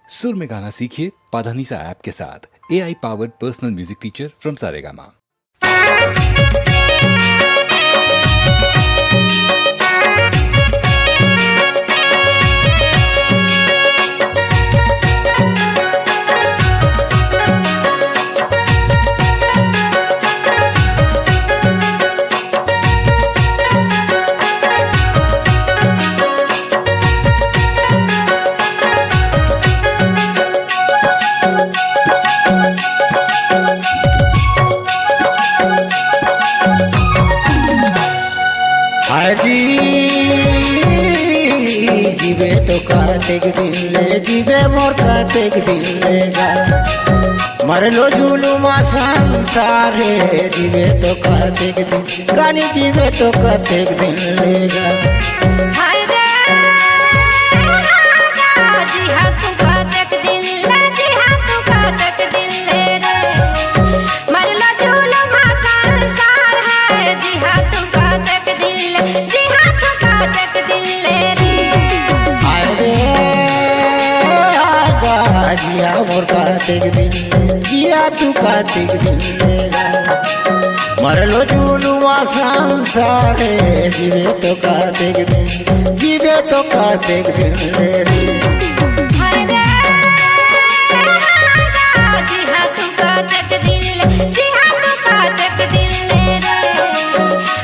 सुर में गाना सीखिए पाधानीसा ऐप के साथ। AI powered personal music teacher from Saregama. जीवे तो कातेक दिन ले जीवे मोर कातेक दिन लेगा मरलो जुलुमा संसार है। जीवे तो कातेक दिन रानी जीवे तो कातेक दिन लेगा। हाय रे जी हाँ तू कातेक दिन ले, जी हाँ तू कातेक दिन ले रे मरलो जुलुमा संसार है। जी हाँ तू कातेक दिन ले, जी हाँ तू कातेक दिन ले रे। जिया मोर कातेक दिन जिया तू कातेक दिन लेगा मरलो जुलुमा संसार है। जीवे तो कातेक दिन जीवे तो कातेक दिन ले रे। हाय रे जी हाँ तू कातेक दिन ले, जी हाँ तू कातेक दिन ले रे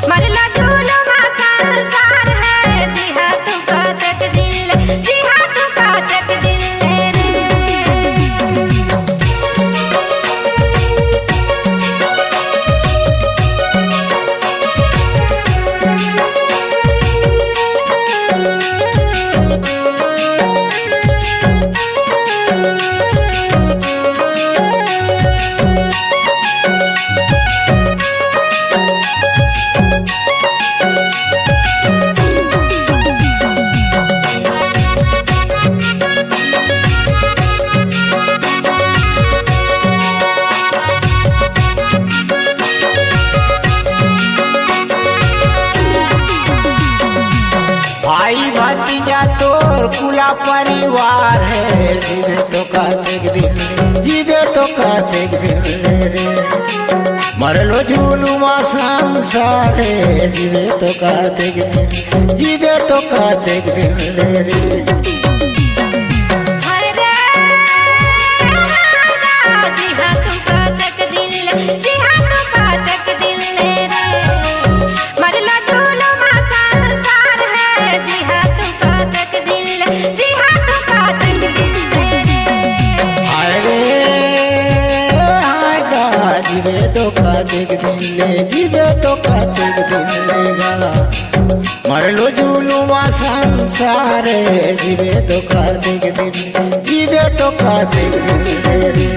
मरलो जुलुमा संसार है। जी हाँ तू कातेक दिन ले, जी हाँ तू कातेक दिन ले रे। भाई भतीजा तोर कुला परिवार है। जीवे तो कातेक दिन जीवे तो कातेक दिन ले रे मरलो झूलुमा संसार है। जीवे तो कातेक दिन जीवे तो कातेक दिन ले रे। हाय रे जी हाँ तू कातेक दिन ले, जी हाँ तू कातेक दिन ले रे मरलो जुलुमा संसार है। जी हाँ तू कातेक दिन ले, जी हाँ तू कातेक दिन ले रे। हाय गा जीवे तो कातेक दिन ले जीवे तो कातेक दिन लेगा मरलो जुलुमा संसार है। जीवे तो कातेक दिन जीवे तो कातेक दिन ले रे।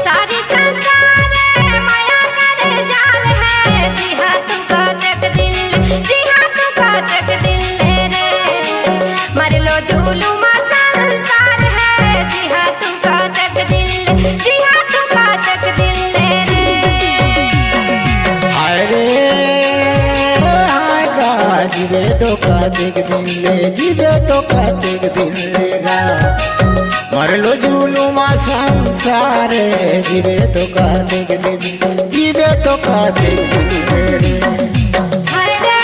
सारी संसार माया करे जाल है। जी हाँ तू कातेक दिन ले, जी हाँ तू कातेक दिन ले रे मरलो जुलुमा संसार है। जी हाँ तू कातेक दिन ले, जी हाँ तू कातेक दिन ले रे। हाय गा जीवे तो कातेक दिन ले जीवे तो कातेक दिन लेगा मरलो जुलुमा संसार है। जीवे तो कातेक दिन जीवे तो कातेक दिन ले रे। हाय रे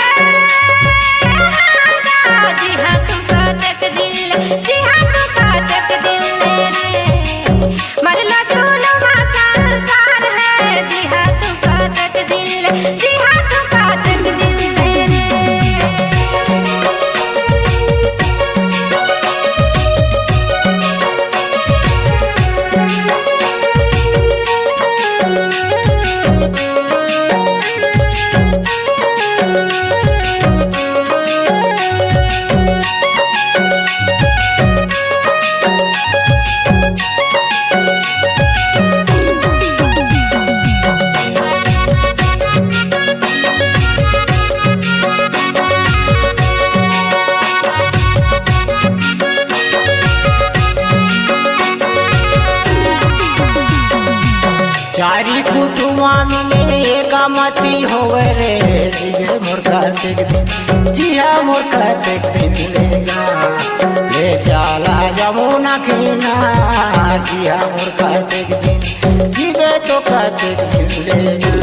जी हाँ तू कातेक दिन ले, जी हाँ तू कातेक दिन ले रे मरलो जुलुमा संसार है। जी हाँ तू कातेक दिन ले, जी हाँ तू कातेक दिन ले रे। माती होवे रे जीवे मोर कार्तिक दिन जिया मोर कार्तिक दिन लेगा ले चला जमुना किनार जिया मोर कार्तिक दिन जीवे तो कार्तिक दिन लेगा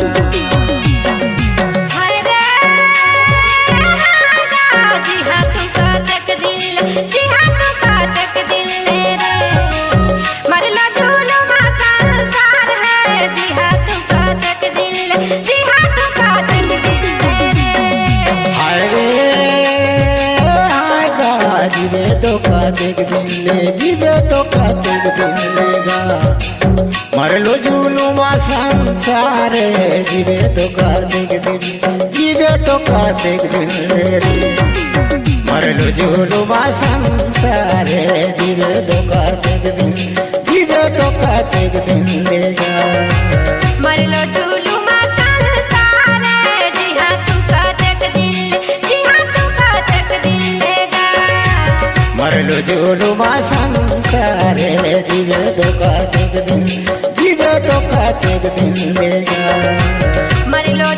जीवे तो कार्तिक दिन ले जीवे तो कार्तिक दिन लेगा मर लो जुलुमा संसार जीवे तो कार्तिक दिन जीवे तो कार्तिक दिन ले रे मर लो जुलुमा संसार जीवे तो कार्तिक दिन जीवे तो कार्तिक दिन लेगा मर लो जुलुमा संसार जिहा तू कार्तिक दिन जिहा तू कार्तिक दिन लेगा मर लो जुलुमा संसार जीवे तो कार्तिक दिन जीवे तो कार्तिक दिन लेगा मर लो